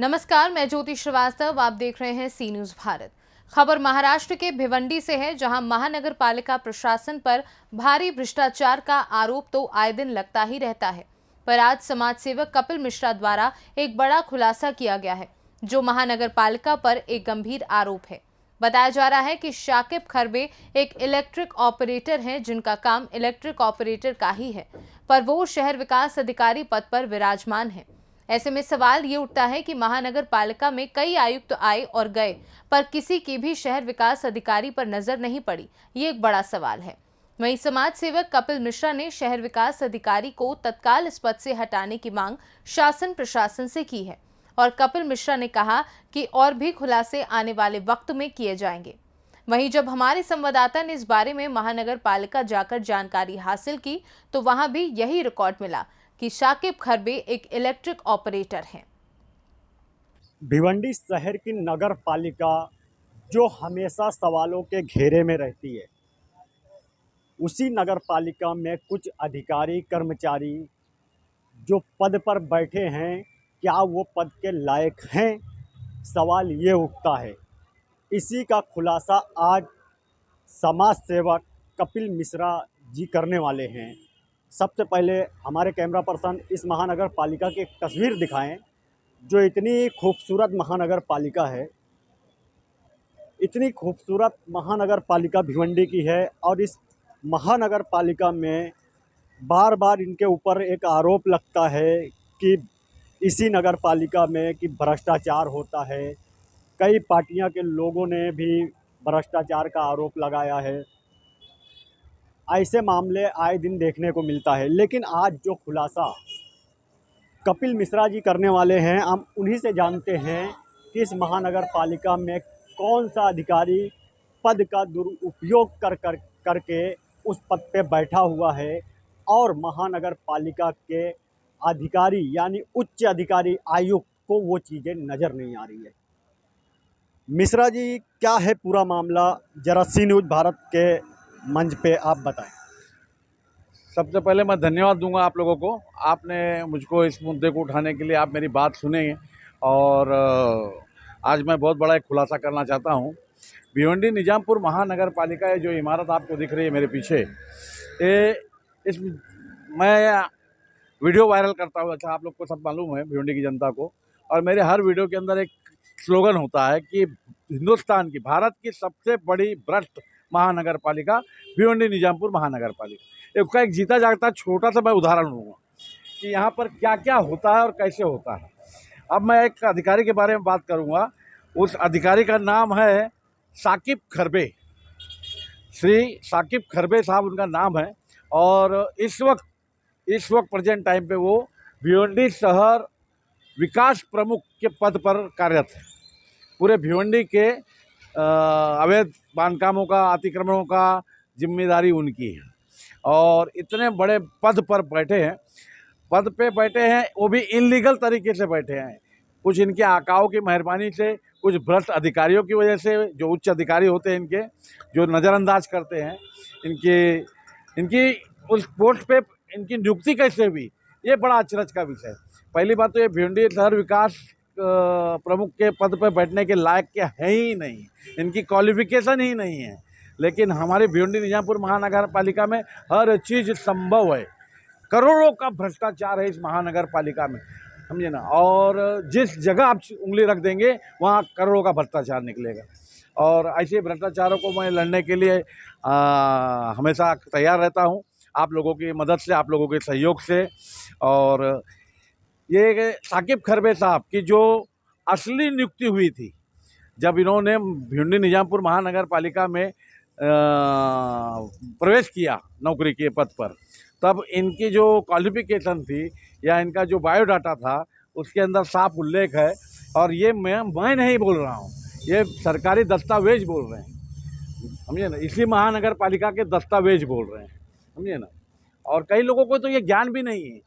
नमस्कार, मैं ज्योति श्रीवास्तव। आप देख रहे हैं सी न्यूज भारत। खबर महाराष्ट्र के भिवंडी से है, जहां महानगर पालिका प्रशासन पर भारी भ्रष्टाचार का आरोप तो आए दिन लगता ही रहता है। पर आज समाज सेवक कपिल मिश्रा द्वारा एक बड़ा खुलासा किया गया है, जो महानगर पालिका पर एक गंभीर आरोप है। बताया जा रहा है कि शाकिब खरबे एक इलेक्ट्रिक ऑपरेटर हैं, जिनका काम इलेक्ट्रिक ऑपरेटर का ही है, पर वो शहर विकास अधिकारी पद पर विराजमान है। ऐसे में सवाल ये उठता है कि महानगर पालिका में कई आयुक्त आए और गए, पर किसी की भी शहर विकास अधिकारी पर नजर नहीं पड़ी। ये एक बड़ा सवाल है। वहीं समाज सेवक कपिल मिश्रा ने शहर विकास अधिकारी को तत्काल इस पद से हटाने की मांग शासन प्रशासन से की है, और कपिल मिश्रा ने कहा कि और भी खुलासे आने वाले वक्त में किए जाएंगे। वहीं जब हमारे संवाददाता ने इस बारे में महानगर पालिका जाकर जानकारी हासिल की, तो वहां भी यही रिकॉर्ड मिला कि शाकिब खरबे एक इलेक्ट्रिक ऑपरेटर हैं। भिवंडी शहर की नगर पालिका जो हमेशा सवालों के घेरे में रहती है, उसी नगर पालिका में कुछ अधिकारी कर्मचारी जो पद पर बैठे हैं, क्या वो पद के लायक हैं? सवाल ये उठता है। इसी का खुलासा आज समाज सेवक कपिल मिश्रा जी करने वाले हैं। सबसे पहले हमारे कैमरा पर्सन इस महानगर पालिका की एक तस्वीर दिखाएं, जो इतनी खूबसूरत महानगर पालिका है। इतनी खूबसूरत महानगर पालिका भिवंडी की है, और इस महानगर पालिका में बार बार इनके ऊपर एक आरोप लगता है कि इसी नगर पालिका में कि भ्रष्टाचार होता है। कई पार्टियां के लोगों ने भी भ्रष्टाचार का आरोप लगाया है। ऐसे मामले आए दिन देखने को मिलता है, लेकिन आज जो खुलासा कपिल मिश्रा जी करने वाले हैं, हम उन्हीं से जानते हैं कि इस महानगर पालिका में कौन सा अधिकारी पद का दुरुपयोग करके उस पद पे बैठा हुआ है, और महानगर पालिका के अधिकारी यानी उच्च अधिकारी आयुक्त को वो चीज़ें नज़र नहीं आ रही है। मिश्रा जी, क्या है पूरा मामला? जरा सी न्यूज़ भारत के मंच पे आप बताएं। सबसे पहले मैं धन्यवाद दूंगा आप लोगों को। आपने मुझको इस मुद्दे को उठाने के लिए आप मेरी बात सुने, और आज मैं बहुत बड़ा एक खुलासा करना चाहता हूं। भिवंडी निजामपुर महानगर पालिका है, जो इमारत आपको दिख रही है मेरे पीछे, इस मैं वीडियो वायरल करता हूँ। अच्छा, आप लोग को सब मालूम है, भिवंडी की जनता को, और मेरे हर वीडियो के अंदर एक स्लोगन होता है कि हिंदुस्तान की, भारत की सबसे बड़ी भ्रष्ट महानगर पालिका भिवंडी निजामपुर महानगर पालिका। उसका एक जीता जागता छोटा सा मैं उदाहरण लूँगा कि यहाँ पर क्या क्या होता है और कैसे होता है। अब मैं एक अधिकारी के बारे में बात करूँगा। उस अधिकारी का नाम है शाकिब खरबे। श्री शाकिब खरबे साहब उनका नाम है, और इस वक्त प्रेजेंट टाइम पे वो भिवंडी शहर विकास प्रमुख के पद पर कार्यरत है। पूरे भिवंडी के अवैध बांधकामों का, अतिक्रमणों का जिम्मेदारी उनकी है, और इतने बड़े पद पर बैठे हैं, वो भी इनलीगल तरीके से बैठे हैं। कुछ इनके आकाओं की मेहरबानी से, कुछ भ्रष्ट अधिकारियों की वजह से, जो उच्च अधिकारी होते हैं इनके, जो नज़रअंदाज करते हैं इनकी उस पोस्ट पे इनकी नियुक्ति कैसे हुई, ये बड़ा अचरज का विषय है। पहली बात तो ये भिवंडी शहर विकास प्रमुख के पद पर बैठने के लायक के है ही नहीं, इनकी क्वालिफिकेशन ही नहीं है। लेकिन हमारी भिवंडी निजामपुर महानगर पालिका में हर चीज़ संभव है। करोड़ों का भ्रष्टाचार है इस महानगर पालिका में, समझे ना। और जिस जगह आप उंगली रख देंगे, वहाँ करोड़ों का भ्रष्टाचार निकलेगा। और ऐसे भ्रष्टाचारों को मैं लड़ने के लिए हमेशा तैयार रहता हूँ, आप लोगों की मदद से, आप लोगों के सहयोग से। और ये शाकिब खरबे साहब की जो असली नियुक्ति हुई थी, जब इन्होंने भिवंडी निजामपुर महानगर पालिका में प्रवेश किया नौकरी के पद पर, तब इनकी जो क्वालिफिकेशन थी या इनका जो बायोडाटा था, उसके अंदर साफ उल्लेख है। और ये मैं नहीं बोल रहा हूँ, ये सरकारी दस्तावेज बोल रहे हैं, समझिए ना। इसी महानगर पालिका के दस्तावेज बोल रहे हैं, समझिए ना। और कई लोगों को तो ये ज्ञान भी नहीं है।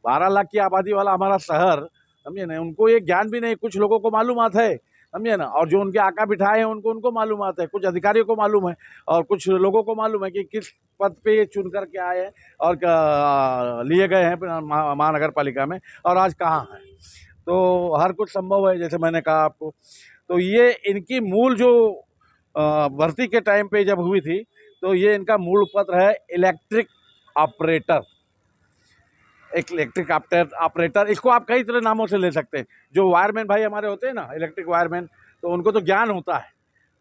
12 लाख की आबादी वाला हमारा शहर, समझिए ना, उनको ये ज्ञान भी नहीं। कुछ लोगों को मालूमात है, समझिए ना, और जो उनके आका बिठाए हैं उनको मालूमात है। कुछ अधिकारियों को मालूम है, और कुछ लोगों को मालूम है कि किस पद पे ये चुन करके आए हैं और लिए गए हैं महानगर पालिका में, और आज कहाँ हैं। तो हर कुछ संभव है, जैसे मैंने कहा आपको। तो ये इनकी मूल जो भर्ती के टाइम पे जब हुई थी, तो ये इनका मूल पत्र है इलेक्ट्रिक ऑपरेटर। एक इलेक्ट्रिक ऑपरेटर, इसको आप कई तरह नामों से ले सकते हैं। जो वायरमैन भाई हमारे होते हैं ना, इलेक्ट्रिक वायरमैन, तो उनको तो ज्ञान होता है,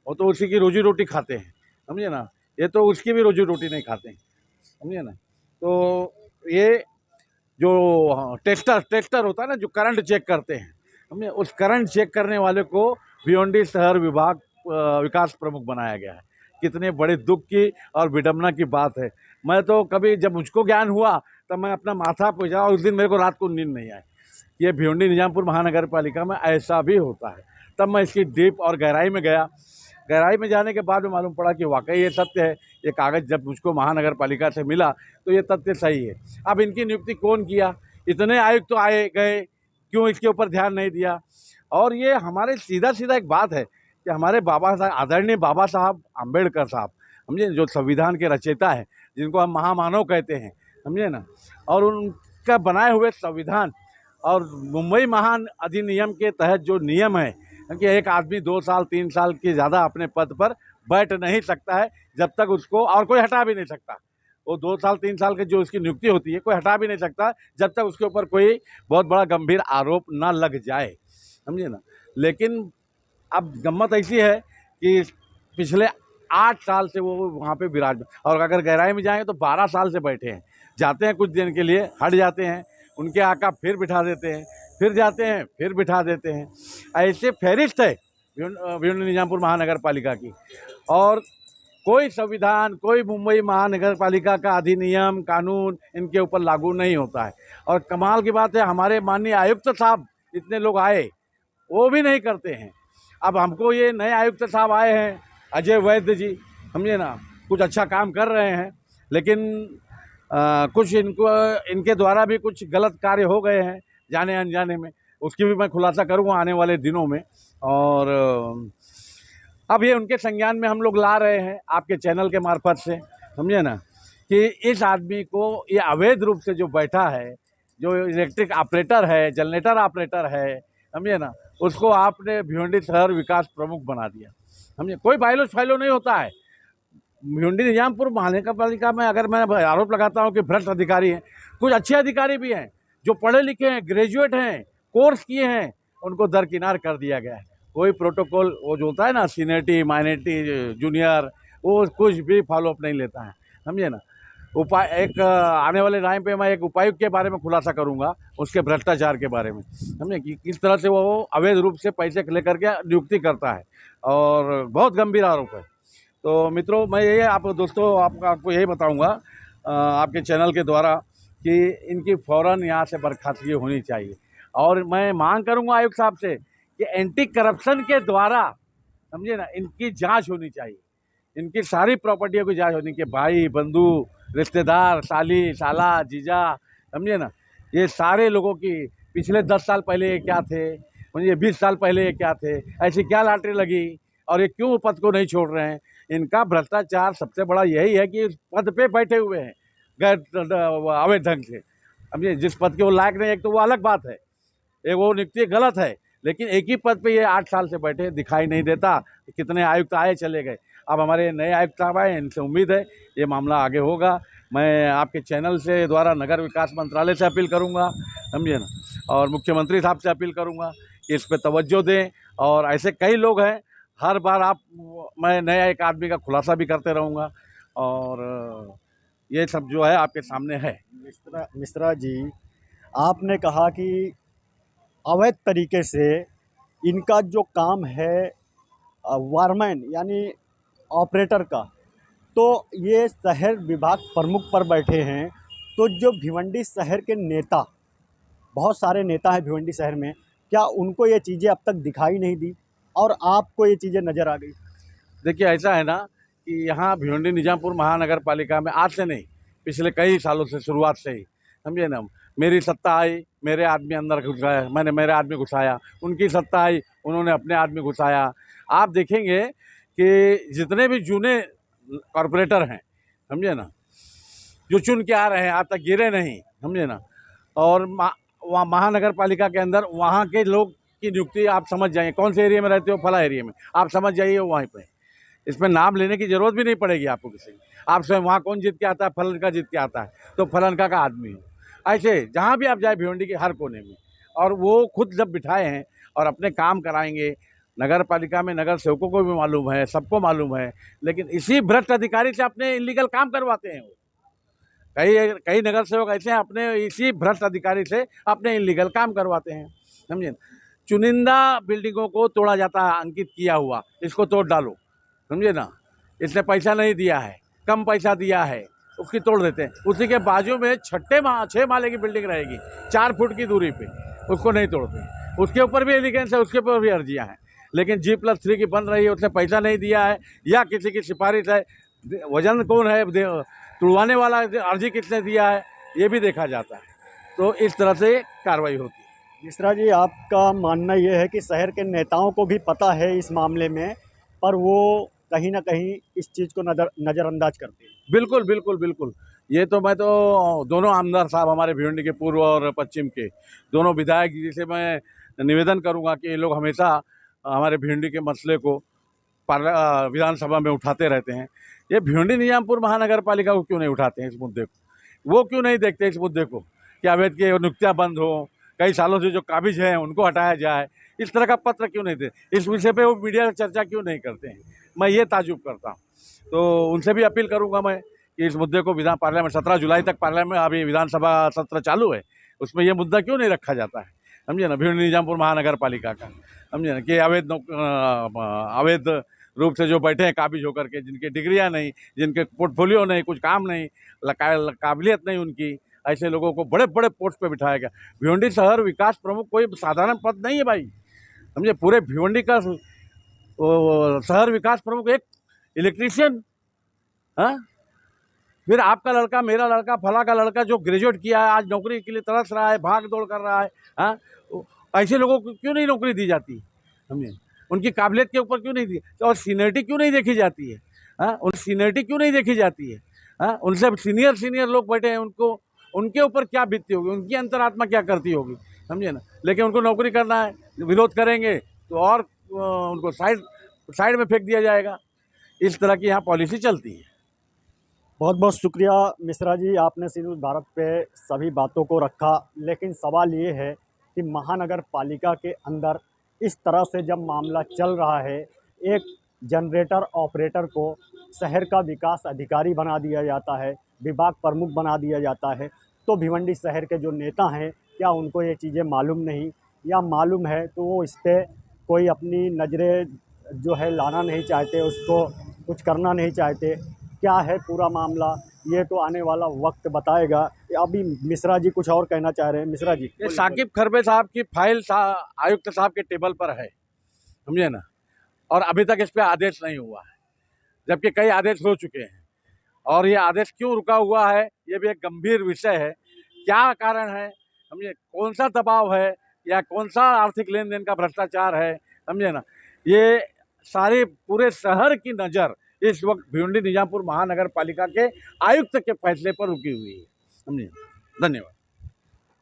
वो तो उसी की रोजी रोटी खाते हैं, समझे ना। ये तो उसकी भी रोजी रोटी नहीं खाते हैं, समझे ना। तो ये जो टेस्टर होता है ना, जो करंट चेक करते हैं, समझे, उस करंट चेक करने वाले को भिवंडी शहर विभाग विकास प्रमुख बनाया गया है। कितने बड़े दुख की और विडम्बना की बात है। मैं तो कभी जब मुझको ज्ञान हुआ तब मैं अपना माथा पिजा, उस दिन मेरे को रात को नींद नहीं आई। ये भिवंडी निजामपुर महानगर पालिका में ऐसा भी होता है। तब मैं इसकी डीप और गहराई में गया। गहराई में जाने के बाद में मालूम पड़ा कि वाकई ये सत्य है। ये कागज़ जब मुझको महानगर पालिका से मिला तो ये तथ्य सही है। अब इनकी नियुक्ति कौन किया? इतने आयुक्त तो आए गए, क्यों इसके ऊपर ध्यान नहीं दिया? और ये हमारे सीधा सीधा एक बात है कि हमारे बाबा साहब, आदरणीय बाबा साहब अम्बेडकर साहब, समझे, जो संविधान के रचयिता हैं, जिनको हम महामानव कहते हैं, समझे ना। और उनका बनाए हुए संविधान और मुंबई महान अधिनियम के तहत जो नियम है कि एक आदमी 2 साल 3 साल के ज़्यादा अपने पद पर बैठ नहीं सकता है, जब तक उसको, और कोई हटा भी नहीं सकता। वो 2 साल 3 साल की जो उसकी नियुक्ति होती है, कोई हटा भी नहीं सकता जब तक उसके ऊपर कोई बहुत बड़ा गंभीर आरोप ना लग जाए, समझे ना। लेकिन अब गम्मत ऐसी है कि पिछले 8 साल से वो वहाँ पे विराजमान, और अगर गहराई में जाएँ तो 12 साल से बैठे हैं। जाते हैं कुछ दिन के लिए, हट जाते हैं, उनके आका फिर बिठा देते हैं, फिर जाते हैं, फिर बिठा देते हैं। ऐसे फहरिस्त है भिवंडी निजामपुर महानगर पालिका की। और कोई संविधान, कोई मुंबई महानगर पालिका का अधिनियम, कानून इनके ऊपर लागू नहीं होता है। और कमाल की बात है, हमारे माननीय आयुक्त साहब इतने लोग आए, वो भी नहीं करते हैं। अब हमको ये नए आयुक्त साहब आए हैं, अजय वैद्य जी, समझे ना, कुछ अच्छा काम कर रहे हैं, लेकिन कुछ इनके द्वारा भी कुछ गलत कार्य हो गए हैं जाने अनजाने में। उसकी भी मैं खुलासा करूँगा आने वाले दिनों में। और अब ये उनके संज्ञान में हम लोग ला रहे हैं आपके चैनल के मार्फत से, समझे ना, कि इस आदमी को ये अवैध रूप से जो बैठा है, जो इलेक्ट्रिक ऑपरेटर है, जनरेटर ऑपरेटर है, समझे ना, उसको आपने भिवंडी शहर विकास प्रमुख बना दिया, समझे। कोई बाइलो फाइलो नहीं होता है। भिवंडी निजामपुर महानगर पालिका में अगर मैं आरोप लगाता हूँ कि भ्रष्ट अधिकारी हैं, कुछ अच्छे अधिकारी भी हैं जो पढ़े लिखे हैं, ग्रेजुएट हैं, कोर्स किए हैं, उनको दरकिनार कर दिया गया है। कोई प्रोटोकॉल, वो जो होता है ना, सीनियरिटी, माइनॉरिटी, जूनियर, वो कुछ भी फॉलोअप नहीं लेता है, समझे ना। एक आने वाले टाइम पे मैं एक उपायुक्त के बारे में खुलासा करूंगा, उसके भ्रष्टाचार के बारे में, समझे, कि किस तरह से वो अवैध रूप से पैसे लेकर के नियुक्ति करता है, और बहुत गंभीर आरोप है। तो मित्रों, मैं ये आपको यही बताऊंगा आपके चैनल के द्वारा कि इनकी फ़ौरन यहाँ से बर्खास्तगी होनी चाहिए। और मैं मांग करूंगा आयुक्त साहब से कि एंटी करप्शन के द्वारा, समझे ना, इनकी जांच होनी चाहिए। इनकी सारी प्रॉपर्टियों की जांच होनी, कि भाई, बंधु, रिश्तेदार, साली, साला, जीजा, समझे ना, ये सारे लोगों की पिछले 10 साल पहले ये क्या थे, मुझे 20 साल पहले ये क्या थे, ऐसी क्या लॉटरी लगी, और ये क्यों पद को नहीं छोड़ रहे हैं। इनका भ्रष्टाचार सबसे बड़ा यही है कि पद पे बैठे हुए हैं गैर अवैध ढंग से। अब ये जिस पद के वो लायक नहीं, एक तो वो अलग बात है, एक वो नियुक्ति गलत है, लेकिन एक ही पद पे ये 8 साल से बैठे, दिखाई नहीं देता। कितने आयुक्त आए चले गए। अब हमारे नए आयुक्त साहब आए, इनसे उम्मीद है ये मामला आगे होगा। मैं आपके चैनल से द्वारा नगर विकास मंत्रालय से अपील करूंगा, समझिए ना, और मुख्यमंत्री साहब से अपील करूंगा कि इस पर तवज्जो दें। और ऐसे कई लोग हैं, हर बार मैं नया एक आदमी का खुलासा भी करते रहूँगा, और ये सब जो है आपके सामने है। मिश्रा जी, आपने कहा कि अवैध तरीके से इनका जो काम है वायरमैन यानी ऑपरेटर का, तो ये शहर विभाग प्रमुख पर बैठे हैं। तो जो भिवंडी शहर के नेता, बहुत सारे नेता हैं भिवंडी शहर में, क्या उनको ये चीज़ें अब तक दिखाई नहीं दी और आपको ये चीज़ें नज़र आ गई? देखिए, ऐसा है ना कि यहाँ भिवंडी निजामपुर महानगर पालिका में आज से नहीं, पिछले कई सालों से, शुरुआत से ही, समझिए ना, मेरी सत्ता आई, मेरे आदमी अंदर घुस गए, मैंने मेरे आदमी घुसाया, उनकी सत्ता आई, उन्होंने अपने आदमी घुसाया। आप देखेंगे कि जितने भी जूने कॉरपोरेटर हैं, समझे ना, जो चुन के आ रहे हैं, आज तक गिरे नहीं, समझे ना, और वहाँ महानगर पालिका के अंदर वहाँ के लोग की नियुक्ति आप समझ जाइए, कौन से एरिया में रहते हो, फला एरिया में आप समझ जाइए वहीं पे। इसमें नाम लेने की जरूरत भी नहीं पड़ेगी आपको किसी की। आप स्वयं वहाँ कौन जीत के आता है, फलन का जीत के आता है तो फलनका का आदमी हो। ऐसे जहाँ भी आप जाए भिवंडी के हर कोने में, और वो खुद जब बिठाए हैं और अपने काम कराएंगे। नगर पालिका में नगर सेवकों को भी मालूम है, सबको मालूम है, लेकिन इसी भ्रष्ट अधिकारी से अपने इलीगल काम करवाते हैं वो। कई कई नगर सेवक ऐसे हैं अपने इसी भ्रष्ट अधिकारी से अपने इलीगल काम करवाते हैं, समझे। चुनिंदा बिल्डिंगों को तोड़ा जाता है, अंकित किया हुआ, इसको तोड़ डालो, समझे ना। इसने पैसा नहीं दिया है, कम पैसा दिया है, उसकी तोड़ देते हैं। उसी के बाजू में 6 माले की बिल्डिंग रहेगी 4 फुट की दूरी पे, उसको नहीं तोड़ते। उसके ऊपर भी एलिगेंस है, उसके ऊपर भी अर्जियाँ हैं, लेकिन G+3 की बन रही है, उसने पैसा नहीं दिया है या किसी की सिफारिश है। वजन कौन है, तुड़वाने वाला अर्जी किसने दिया है, ये भी देखा जाता है। तो इस तरह से कार्रवाई होती है। मिश्रा जी, आपका मानना ये है कि शहर के नेताओं को भी पता है इस मामले में, पर वो कहीं ना कहीं इस चीज़ को नज़रअंदाज करते हैं। बिल्कुल बिल्कुल बिल्कुल। ये तो मैं तो दोनों आमदार साहब हमारे भिवंडी के पूर्व और पश्चिम के दोनों विधायक जी से मैं निवेदन करूंगा कि ये लोग हमेशा हमारे भिवंडी के मसले को विधानसभा में उठाते रहते हैं। ये भिवंडी निजामपुर महानगर पालिका को क्यों नहीं उठाते हैं इस मुद्दे को, वो क्यों नहीं देखते इस मुद्दे को कि अवैध की नियुक्तियाँ बंद हो, कई सालों से जो काबिज हैं उनको हटाया जाए। इस तरह का पत्र क्यों नहीं देते, इस विषय पे वो मीडिया में चर्चा क्यों नहीं करते हैं, मैं ये ताजुब करता हूँ। तो उनसे भी अपील करूँगा मैं कि इस मुद्दे को पार्लियामेंट 17 जुलाई तक पार्लियामेंट अभी विधानसभा सत्र चालू है, उसमें ये मुद्दा क्यों नहीं रखा जाता है, समझे ना, भिवंडी निजामपुर महानगर पालिका का, समझे ना, कि अवैध रूप से जो बैठे हैं काबिज होकर के, जिनकी डिग्रियां नहीं, जिनके पोर्टफोलियो नहीं, कुछ काम नहीं, काबिलियत नहीं उनकी, ऐसे लोगों को बड़े बड़े पोस्ट पे बिठाया गया। भिवंडी शहर विकास प्रमुख कोई साधारण पद नहीं है भाई, समझे। पूरे भिवंडी का शहर विकास प्रमुख एक इलेक्ट्रीशियन, हाँ, फिर आपका लड़का, मेरा लड़का, फला का लड़का जो ग्रेजुएट किया है, आज नौकरी के लिए तरस रहा है, भाग दौड़ कर रहा है, हाँ, ऐसे लोगों को क्यों नहीं नौकरी दी जाती, समझे। उनकी काबिलियत के ऊपर क्यों नहीं दी, और सीनियरिटी क्यों नहीं देखी जाती है, हाँ, उन सीनियरिटी क्यों नहीं देखी जाती है, हाँ, उनसे सीनियर लोग बैठे हैं, उनको उनके ऊपर क्या बीतती होगी, उनकी अंतरात्मा क्या करती होगी, समझे ना। लेकिन उनको नौकरी करना है, विरोध करेंगे तो और उनको साइड में फेंक दिया जाएगा। इस तरह की यहाँ पॉलिसी चलती है। बहुत बहुत शुक्रिया मिश्रा जी, आपने सी न्यूज़ भारत पे सभी बातों को रखा। लेकिन सवाल ये है कि महानगर पालिका के अंदर इस तरह से जब मामला चल रहा है, एक जनरेटर ऑपरेटर को शहर का विकास अधिकारी बना दिया जाता है, विभाग प्रमुख बना दिया जाता है, तो भिवंडी शहर के जो नेता हैं, क्या उनको ये चीज़ें मालूम नहीं, या मालूम है तो वो इस पर कोई अपनी नज़रें जो है लाना नहीं चाहते, उसको कुछ करना नहीं चाहते? क्या है पूरा मामला, ये तो आने वाला वक्त बताएगा। अभी मिश्रा जी कुछ और कहना चाह रहे हैं। मिश्रा जी, ये साकिब खरबे साहब की फाइल आयुक्त साहब के टेबल पर है, समझे ना, और अभी तक इस पर आदेश नहीं हुआ है, जबकि कई आदेश हो चुके हैं। और ये आदेश क्यों रुका हुआ है, ये भी एक गंभीर विषय है। क्या कारण है, समझे, कौन सा दबाव है, या कौन सा आर्थिक लेन देन का भ्रष्टाचार है, समझे ना। ये सारे पूरे शहर की नज़र इस वक्त भिवंडी निजामपुर महानगर पालिका के आयुक्त के फैसले पर रुकी हुई है, समझे। धन्यवाद।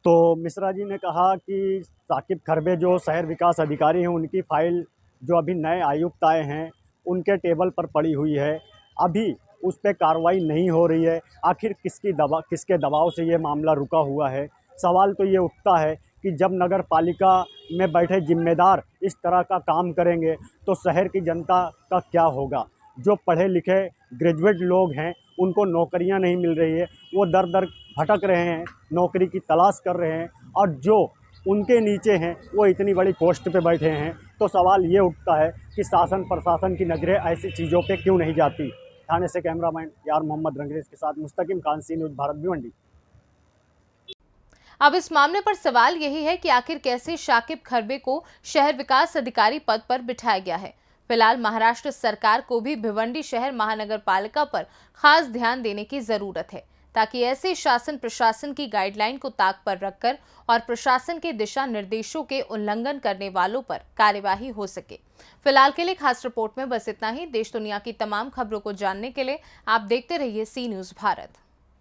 तो मिश्रा जी ने कहा कि साकिब खरबे जो शहर विकास अधिकारी हैं, उनकी फाइल जो अभी नए आयुक्त आए हैं उनके टेबल पर पड़ी हुई है, अभी उस पर कार्रवाई नहीं हो रही है। आखिर किसके दबाव से ये मामला रुका हुआ है? सवाल तो ये उठता है कि जब नगर पालिका में बैठे जिम्मेदार इस तरह का काम करेंगे तो शहर की जनता का क्या होगा? जो पढ़े लिखे ग्रेजुएट लोग हैं उनको नौकरियां नहीं मिल रही है, वो दर दर भटक रहे हैं, नौकरी की तलाश कर रहे हैं, और जो उनके नीचे हैं वो इतनी बड़ी पोस्ट पे बैठे हैं। तो सवाल ये उठता है कि शासन प्रशासन की नज़रें ऐसी चीज़ों पे क्यों नहीं जाती। थाने से कैमरामैन यार मोहम्मद रंगरेज के साथ मुस्तकिम खान, सी न्यूज़ भारत, भिवंडी। अब इस मामले पर सवाल यही है कि आखिर कैसे शाकिब खरबे को शहर विकास अधिकारी पद पर बिठाया गया है। फिलहाल महाराष्ट्र सरकार को भी भिवंडी शहर महानगर पालिका पर खास ध्यान देने की जरूरत है, ताकि ऐसे शासन प्रशासन की गाइडलाइन को ताक पर रखकर और प्रशासन के दिशा निर्देशों के उल्लंघन करने वालों पर कार्यवाही हो सके। फिलहाल के लिए खास रिपोर्ट में बस इतना ही। देश दुनिया की तमाम खबरों को जानने के लिए आप देखते रहिए सी न्यूज़ भारत।